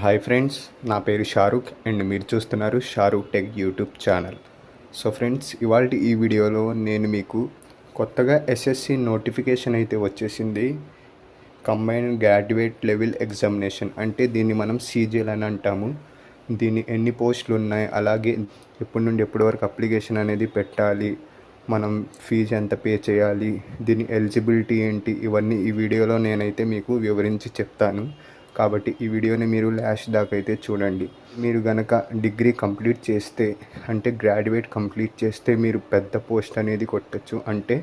Hi friends, నా పేరు Shahrukh and మీరు చూస్తున్నారు Shahrukh tech YouTube channel. So friends, ఇవాళ ఈ వీడియోలో నేను మీకు కొత్తగా ఎస్ఎస్సి నోటిఫికేషన్ అయితే వచ్చేసింది. కంబైన్డ్ గ్రాడ్యుయేట్ లెవెల్ ఎగ్జామినేషన్ అంటే దీన్ని మనం సీజీఎల్ అని అంటాము. దీన్ని ఎన్ని పోస్టులు ఉన్నాయి, అలాగే ఎప్పటి నుండి ఎప్పటి వరకు అప్లికేషన్ అనేది పెట్టాలి, మనం ఫీజు ఎంత పే చేయాలి, దీని ఎలిజిబిలిటీ ఏంటి, ఇవన్నీ ఈ వీడియోలో నేనైతే మీకు వివరించి చెప్తాను. కాబట్టి ఈ వీడియోని మీరు లాస్ట్ దాకా అయితే చూడండి. మీరు గనక డిగ్రీ కంప్లీట్ చేస్తే అంటే గ్రాడ్యుయేట్ కంప్లీట్ చేస్తే మీరు పెద్ద పోస్ట్ అనేది కొట్టచ్చు. అంటే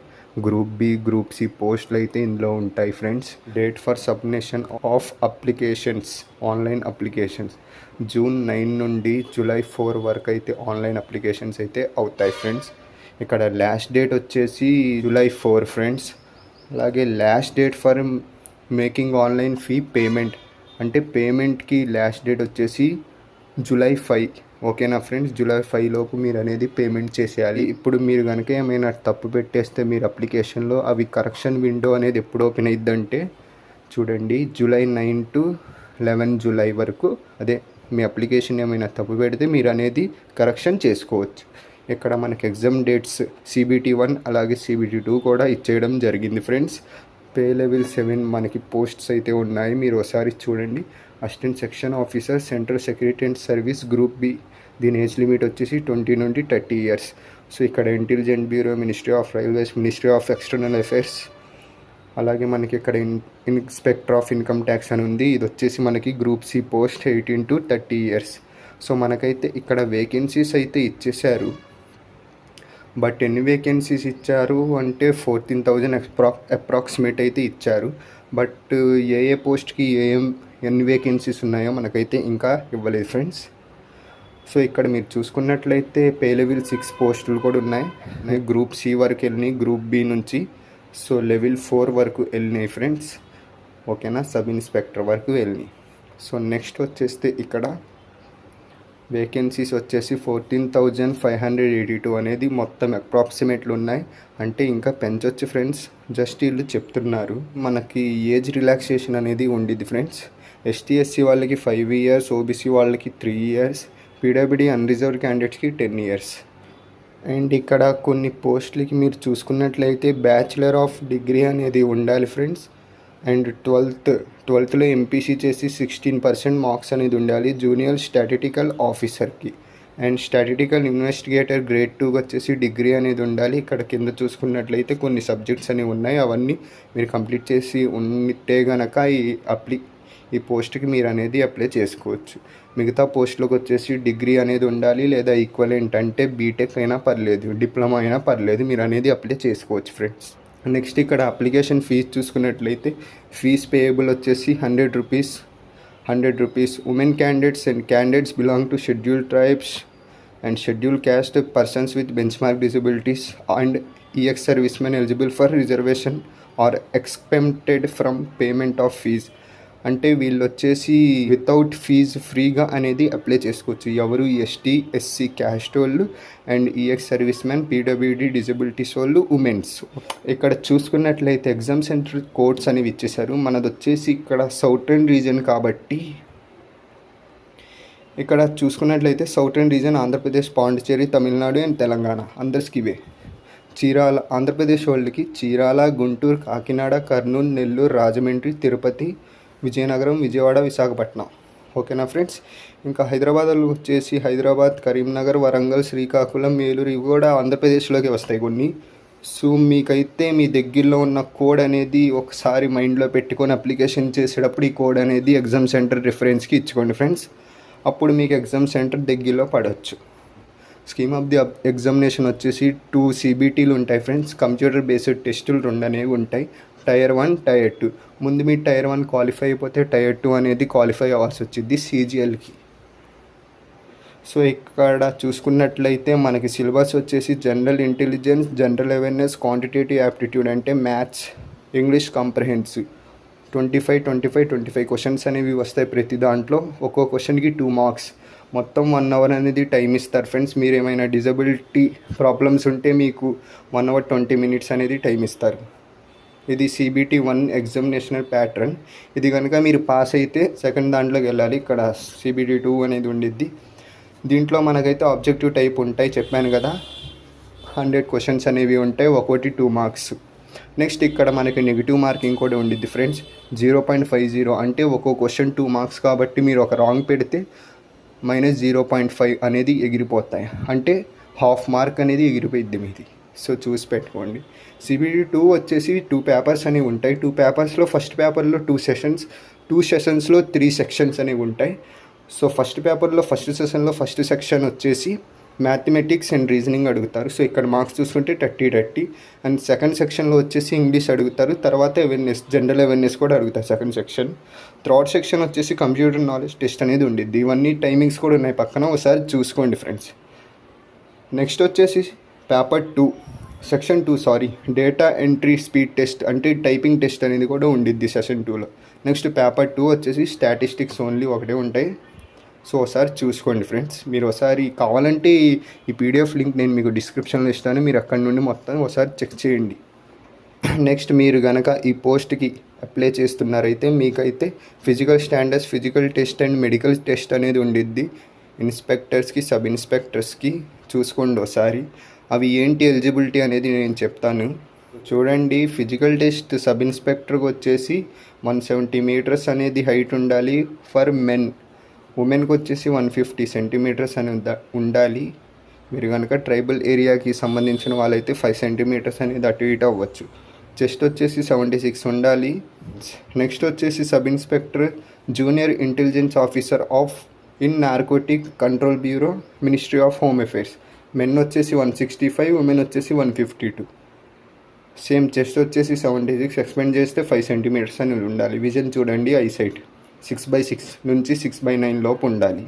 గ్రూప్ బి, గ్రూప్ సి పోస్టులు అయితే ఇందులో ఉంటాయి friends. Date for submission of applications, online applications June 9 నుండి జూలై 4 వరకు అయితే ఆన్లైన్ అప్లికేషన్స్ అయితే అవుతాయి ఫ్రెండ్స్. ఇక్కడ లాస్ట్ డేట్ వచ్చేసి జూలై 4 ఫ్రెండ్స్. అలాగే last date for making online fee payment అంటే పేమెంట్కి లాస్ట్ డేట్ వచ్చేసి జూలై 5. ఓకేనా ఫ్రెండ్స్, జూలై 5 లోపు మీరు అనేది పేమెంట్ చేసేయాలి. ఇప్పుడు మీరు కనుక ఏమైనా తప్పు పెట్టేస్తే మీరు అప్లికేషన్లో అవి కరెక్షన్ విండో అనేది ఎప్పుడు ఓపెన్ అయిద్దంటే చూడండి, జూలై 9 to 11 జూలై వరకు. అదే మీ అప్లికేషన్ ఏమైనా తప్పు పెడితే మీరు అనేది కరెక్షన్ చేసుకోవచ్చు. ఇక్కడ మనకి ఎగ్జామ్ డేట్స్ CBT 1 అలాగే CBT 2 కూడా ఇచ్చేయడం జరిగింది ఫ్రెండ్స్. పే లెవెల్ 7 మనకి పోస్ట్స్ అయితే ఉన్నాయి, మీరు ఒకసారి చూడండి. Assistant section officer, central security and service, group B. దీని ఏజ్ లిమిట్ వచ్చేసి 20 నుండి 30 ఇయర్స్. సో ఇక్కడ intelligent bureau, ministry of railways, ministry of external affairs, అలాగే మనకి ఇక్కడ ఇన్స్పెక్టర్ ఆఫ్ ఇన్కమ్ ట్యాక్స్ అని ఉంది. ఇది వచ్చేసి మనకి group C post 18 to 30 years. So మనకైతే ఇక్కడ వేకెన్సీస్ అయితే ఇచ్చేసారు. బట్ ఎన్ని వేకెన్సీస్ ఇచ్చారు అంటే 14,000 అప్రాక్సిమేట్ అయితే ఇచ్చారు. బట్ ఏ పోస్ట్కి ఎన్ని వేకెన్సీస్ ఉన్నాయో మనకైతే ఇంకా ఇవ్వలేదు ఫ్రెండ్స్. సో ఇక్కడ మీరు చూసుకున్నట్లయితే పే లెవెల్ 6 పోస్టులు కూడా ఉన్నాయి. గ్రూప్ సి వరకు వెళ్ళినాయి, గ్రూప్ బి నుంచి సో లెవెల్ 4 వరకు వెళ్ళినాయి ఫ్రెండ్స్. ఓకేనా, సబ్ ఇన్స్పెక్టర్ వరకు వెళ్ళినాయి. సో నెక్స్ట్ వచ్చేస్తే ఇక్కడ వేకెన్సీస్ వచ్చేసి 14,582 అనేది మొత్తం అప్రాక్సిమేట్లు ఉన్నాయి. అంటే ఇంకా పెంచొచ్చు ఫ్రెండ్స్, జస్ట్ వీళ్ళు చెప్తున్నారు. మనకి ఏజ్ రిలాక్సేషన్ అనేది ఉండిద్ది ఫ్రెండ్స్. ST/SC వాళ్ళకి 5 ఇయర్స్, OBC వాళ్ళకి 3 ఇయర్స్, PWD అన్రిజర్వ్డ్ క్యాండిడేట్స్కి 10 ఇయర్స్. అండ్ ఇక్కడ కొన్ని పోస్టులకి మీరు చూసుకున్నట్లయితే బ్యాచిలర్ ఆఫ్ డిగ్రీ అనేది ఉండాలి ఫ్రెండ్స్. అండ్ 12th ఎంపీసీ చేసి 16% మార్క్స్ అనేది ఉండాలి జూనియర్ స్టాటిస్టికల్ ఆఫీసర్కి. అండ్ స్టాటిస్టికల్ ఇన్వెస్టిగేటర్ గ్రేడ్ 2 వచ్చేసి డిగ్రీ అనేది ఉండాలి. ఇక్కడ కింద చూసుకున్నట్లయితే కొన్ని సబ్జెక్ట్స్ అనేవి ఉన్నాయి, అవన్నీ మీరు కంప్లీట్ చేసి ఉంటే కనుక ఈ పోస్ట్కి మీరు అనేది అప్లై చేసుకోవచ్చు. మిగతా పోస్టులకు వచ్చేసి డిగ్రీ అనేది ఉండాలి, లేదా ఈక్వలెంట్ అంటే బీటెక్ అయినా పర్లేదు, డిప్లొమా అయినా పర్లేదు, మీరు అనేది అప్లై చేసుకోవచ్చు ఫ్రెండ్స్. నెక్స్ట్ ఇక్కడ అప్లికేషన్ ఫీజు చూసుకున్నట్లయితే ఫీజ్ పేయబుల్ వచ్చేసి 100 rupees. Women candidates and candidates belong to scheduled tribes and scheduled caste, persons with benchmark disabilities and EX servicemen eligible for reservation are exempted from payment of fee. అంటే వీళ్ళు వచ్చేసి without fee ఫ్రీగా అనేది apply చేసుకోవచ్చు. ఎవరు ST, SC caste వాళ్ళు and EX servicemen, PWD disabilities వాళ్ళు, women's. ఇక్కడ చూసుకున్నట్లయితే ఎగ్జామ్ సెంటర్ కోడ్స్ అనేవి ఇచ్చేసారు. మనది వచ్చేసి ఇక్కడ సౌతర్న్ రీజన్ కాబట్టి ఇక్కడ చూసుకున్నట్లయితే southern reason Andhra Pradesh, Pondicherry, Tamil Nadu and Telangana అందరికీ ఇవే. చీరాల ఆంధ్రప్రదేశ్ వాళ్ళకి చీరాల, గుంటూరు, కాకినాడ, కర్నూలు, నెల్లూరు, రాజమండ్రి, తిరుపతి, విజయనగరం, విజయవాడ, విశాఖపట్నం. ఓకేనా ఫ్రెండ్స్. ఇంకా హైదరాబాద్లో వచ్చేసి హైదరాబాద్, కరీంనగర్, వరంగల్, శ్రీకాకుళం, ఏలూరు, ఇవి కూడా ఆంధ్రప్రదేశ్లోకి వస్తాయి కొన్ని. సో మీకైతే మీ దగ్గరలో ఉన్న కోడ్ అనేది ఒకసారి మైండ్లో పెట్టుకొని అప్లికేషన్ చేసేటప్పుడు ఈ కోడ్ అనేది ఎగ్జామ్ సెంటర్ రిఫరెన్స్కి ఇచ్చుకోండి ఫ్రెండ్స్. అప్పుడు మీకు ఎగ్జామ్ సెంటర్ దగ్గరలో పడవచ్చు. స్కీమ్ ఆఫ్ ది ఎగ్జామినేషన్ వచ్చేసి 2 CBTలు ఉంటాయి ఫ్రెండ్స్. కంప్యూటర్ బేస్డ్ టెస్టులు 2 అనేవి ఉంటాయి, Tier 1, Tier 2. ముందు మీ Tier 1 క్వాలిఫై అయిపోతే Tier 2 అనేది క్వాలిఫై అవ్వాల్సి వచ్చింది CGLకి. సో ఇక్కడ చూసుకున్నట్లయితే మనకి సిలబస్ వచ్చేసి general intelligence, general awareness, quantitative aptitude అంటే మ్యాథ్స్, ఇంగ్లీష్ కాంప్రహెన్సివ్ 25 క్వశ్చన్స్ అనేవి వస్తాయి ప్రతి దాంట్లో. ఒక్కో క్వశ్చన్కి 2 మార్క్స్. మొత్తం 1 అవర్ అనేది టైం ఇస్తారు ఫ్రెండ్స్. మీరు ఏమైనా డిజబిలిటీ ప్రాబ్లమ్స్ ఉంటే మీకు 1 hour 20 minutes అనేది టైం ఇస్తారు. ఇది CBT 1 ఎగ్జామినేషనల్ ప్యాటర్న్. ఇది కనుక మీరు పాస్ అయితే సెకండ్ దాంట్లోకి వెళ్ళాలి. ఇక్కడ CBT 2 అనేది ఉండిద్ది. దీంట్లో మనకైతే ఆబ్జెక్టివ్ టైప్ ఉంటాయి, చెప్పాను కదా. 100 క్వశ్చన్స్ అనేవి ఉంటాయి, ఒక్కోటి 2 మార్క్స్. నెక్స్ట్ ఇక్కడ మనకి నెగిటివ్ మార్కింగ్ కూడా ఉండిద్ది ఫ్రెండ్స్. 0.50 అంటే ఒక్కో క్వశ్చన్ 2 మార్క్స్ కాబట్టి మీరు ఒక రాంగ్ పెడితే -0.5 అనేది ఎగిరిపోతాయి. అంటే హాఫ్ మార్క్ అనేది ఎగిరిపోయిద్ది మీది. సో చూసి పెట్టుకోండి. CBT 2 వచ్చేసి 2 పేపర్స్ అనేవి ఉంటాయి. 2 పేపర్స్లో ఫస్ట్ పేపర్లో 2 సెషన్స్, 2 సెషన్స్లో 3 సెక్షన్స్ అనేవి ఉంటాయి. సో ఫస్ట్ పేపర్లో ఫస్ట్ సెషన్లో ఫస్ట్ సెక్షన్ వచ్చేసి మ్యాథమెటిక్స్ అండ్ రీజనింగ్ అడుగుతారు. సో ఇక్కడ మార్క్స్ చూసుకుంటే 30 అండ్ సెకండ్ సెక్షన్లో వచ్చేసి ఇంగ్లీష్ అడుగుతారు. తర్వాత అవేర్నెస్, జనరల్ అవేర్నెస్ కూడా అడుగుతారు సెకండ్ సెక్షన్. థర్డ్ సెక్షన్ వచ్చేసి కంప్యూటర్ నాలెడ్జ్ టెస్ట్ అనేది ఉండిద్ది. ఇవన్నీ టైమింగ్స్ కూడా ఉన్నాయి పక్కన, ఒకసారి చూసుకోండి ఫ్రెండ్స్. నెక్స్ట్ వచ్చేసి paper 2 section 2 data entry speed test అంటే టైపింగ్ టెస్ట్ అనేది కూడా ఉండిద్ది సెషన్ 2లో. నెక్స్ట్ పేపర్ 2 వచ్చేసి స్టాటిస్టిక్స్ ఓన్లీ ఒకటే ఉంటాయి. సో ఒకసారి చూసుకోండి ఫ్రెండ్స్. మీరు ఒకసారి కావాలంటే ఈ PDF లింక్ నేను మీకు డిస్క్రిప్షన్లో ఇస్తాను, మీరు అక్కడ నుండి మొత్తం ఒకసారి చెక్ చేయండి. నెక్స్ట్ మీరు కనుక ఈ పోస్ట్కి అప్లై చేస్తున్నారైతే మీకైతే physical standards, physical test and medical test అనేది ఉండిద్ది. ఇన్స్పెక్టర్స్కి, సబ్ ఇన్స్పెక్టర్స్కి చూసుకోండి ఒకసారి. అవి ఏంటి ఎలిజిబిలిటీ అనేది నేను చెప్తాను చూడండి. ఫిజికల్ టెస్ట్ సబ్ ఇన్స్పెక్టర్కి వచ్చేసి 170 మీటర్స్ అనేది హైట్ ఉండాలి ఫర్ మెన్. ఉమెన్కి వచ్చేసి 150 సెంటీమీటర్స్ అని ఉండాలి. మీరు కనుక ట్రైబల్ ఏరియాకి సంబంధించిన వాళ్ళైతే 5 సెంటీమీటర్స్ అనేది అటు ఇటు అవ్వచ్చు. చెస్ట్ వచ్చేసి 76 ఉండాలి. నెక్స్ట్ వచ్చేసి sub inspector junior intelligence officer of in narcotic control bureau, ministry of home affairs. Men వచ్చేసి 165, ఉమెన్ వచ్చేసి 152. సేమ్ చెస్ట్ వచ్చేసి 76, ఎక్స్పెండ్ చేస్తే 5 సెంటీమీటర్స్ అని ఉండాలి. విజన్ చూడండి, ఐసైట్ 6/6 నుంచి 6/9 లోపు ఉండాలి.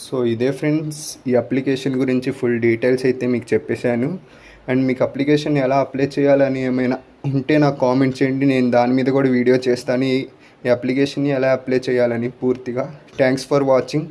సో ఇదే ఫ్రెండ్స్, ఈ అప్లికేషన్ గురించి ఫుల్ డీటెయిల్స్ అయితే మీకు చెప్పేశాను. అండ్ మీకు అప్లికేషన్ ఎలా అప్లై చేయాలని ఏమైనా ఉంటే నాకు కామెంట్ చేయండి, నేను దాని మీద కూడా వీడియో చేస్తాను. ఈ అప్లికేషన్ని ఎలా అప్లై చేయాలని పూర్తిగా. Thanks for watching.